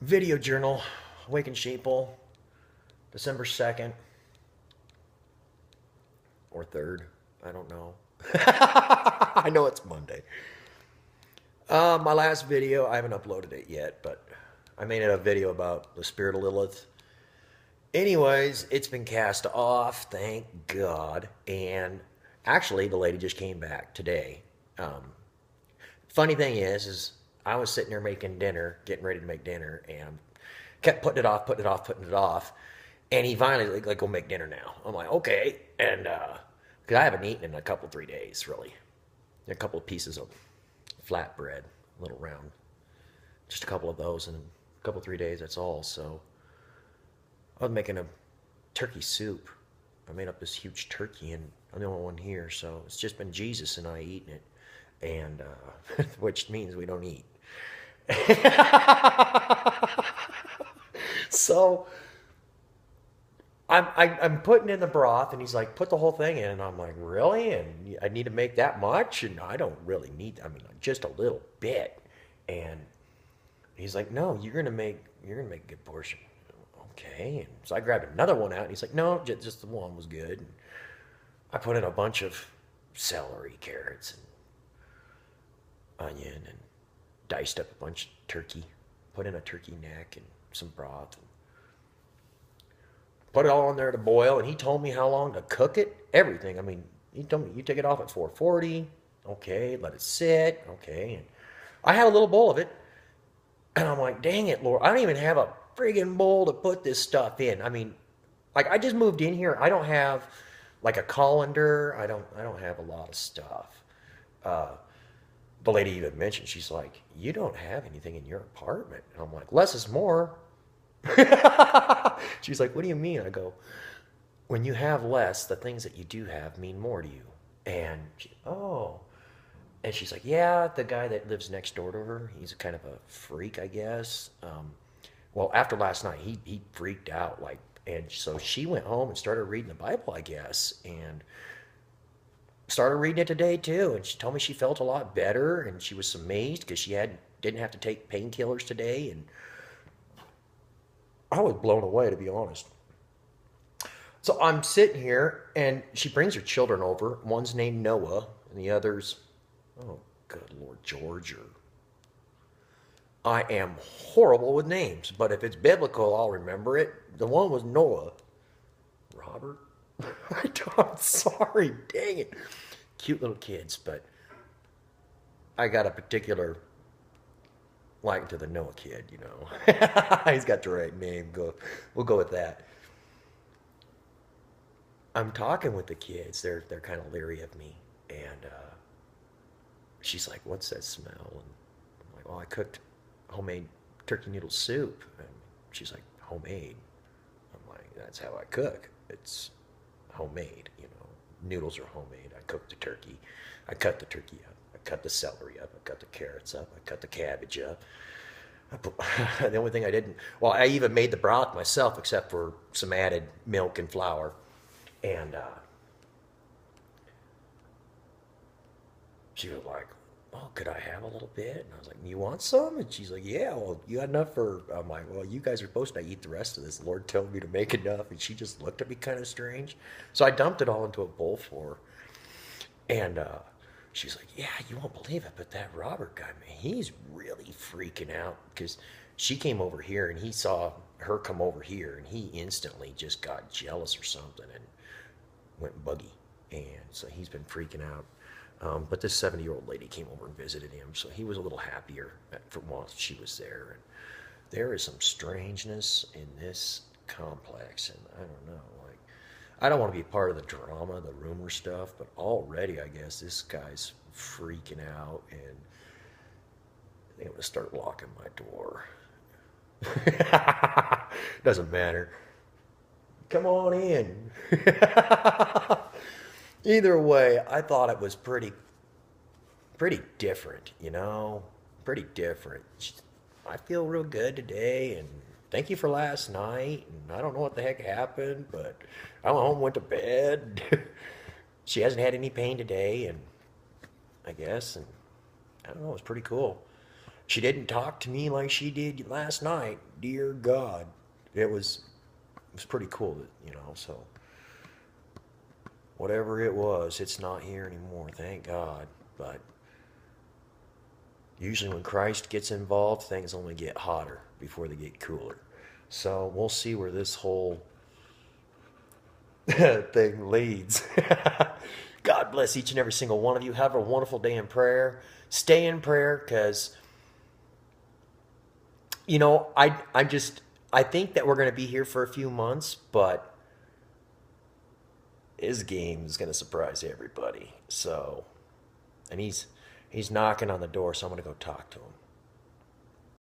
Video journal, Awaken Sheeple, December 2nd or 3rd. I don't know. I know it's Monday. My last video, I haven't uploaded it yet, but I made a video about the spirit of Lilith. Anyways, it's been cast off, thank God. And actually, the lady just came back today. Funny thing is I was sitting there making dinner, getting ready to make dinner, and kept putting it off, putting it off, putting it off. And he finally like go make dinner now. I'm like, okay. And because I haven't eaten in a couple 3 days, really. A couple of pieces of flatbread, a little round, just a couple of those in a couple 3 days. That's all. So I was making a turkey soup. I made up this huge turkey, and I'm the only one here, so it's just been Jesus and I eating it, and which means we don't eat. So I'm putting in the broth, and he's like, put the whole thing in, and I'm like, really? And I need to make that much? And I don't really need. I mean, just a little bit. And he's like, no, you're gonna make a good portion. Okay. And so I grabbed another one out, and he's like, no, just the one was good. And I put in a bunch of celery, carrots, and onion, and diced up a bunch of turkey. Put in a turkey neck and some broth, and put it all in there to boil. And he told me how long to cook it, everything. I mean, he told me you take it off at 440. Okay, let it sit. Okay. And I had a little bowl of it, and I'm like, dang it, Lord, I don't even have a friggin' bowl to put this stuff in. I mean, like I just moved in here. I don't have like a colander. I don't have a lot of stuff. Uh, the lady even mentioned, she's like, you don't have anything in your apartment. And I'm like, less is more. She's like, what do you mean? I go, when you have less, the things that you do have mean more to you. And oh, and she's like, yeah, the guy that lives next door to her, he's kind of a freak, I guess. Well, after last night, he freaked out, like, and so she went home and started reading the Bible, I guess, and started reading it today too. And she told me she felt a lot better, and she was amazed because she didn't have to take painkillers today, and I was blown away, to be honest. So I'm sitting here, and she brings her children over. One's named Noah, and the other's, oh, good Lord, George. Or I am horrible with names, but if it's biblical, I'll remember it. The one was Noah. Robert? I'm sorry, dang it. Cute little kids, but I got a particular like to the Noah kid, you know. He's got the right name. We'll go with that. I'm talking with the kids. They're kind of leery of me, and she's like, "What's that smell?" And I'm like, "Well, I cooked homemade turkey noodle soup." And she's like, "Homemade?" I'm like, "That's how I cook. It's homemade. You know, noodles are homemade. I cook the turkey. I cut the turkey up. I cut the celery up. I cut the carrots up. I cut the cabbage up. I put, the only thing I didn't, well, I even made the broth myself, except for some added milk and flour. And she was like, "Oh, could I have a little bit?" And I was like, "You want some?" And she's like, "Yeah, well, you got enough for." I'm like, "Well, you guys are supposed to eat the rest of this. The Lord told me to make enough." And she just looked at me kind of strange. So I dumped it all into a bowl for her. And she's like, "Yeah, you won't believe it, but that Robert guy, man, he's really freaking out because she came over here and he saw her come over here and he instantly just got jealous or something and went buggy. And so he's been freaking out. But this 70-year-old lady came over and visited him, so he was a little happier for once she was there. And there is some strangeness in this complex, and I don't know, like, I don't want to be part of the drama, the rumor stuff, but already I guess this guy's freaking out, and I think I'm gonna start locking my door. Doesn't matter. Come on in. Either way, I thought it was pretty different, you know? Pretty different. I feel real good today, and thank you for last night. And I don't know what the heck happened, but I went home, went to bed. She hasn't had any pain today, and I guess, and I don't know, it's pretty cool. She didn't talk to me like she did last night. Dear God. It was pretty cool, so whatever it was, it's not here anymore, thank God. But usually when Christ gets involved, things only get hotter before they get cooler. So we'll see where this whole thing leads. God bless each and every single one of you. Have a wonderful day in prayer. Stay in prayer because, I think that we're going to be here for a few months, but his game is going to surprise everybody. So, and he's knocking on the door, so I'm going to go talk to him.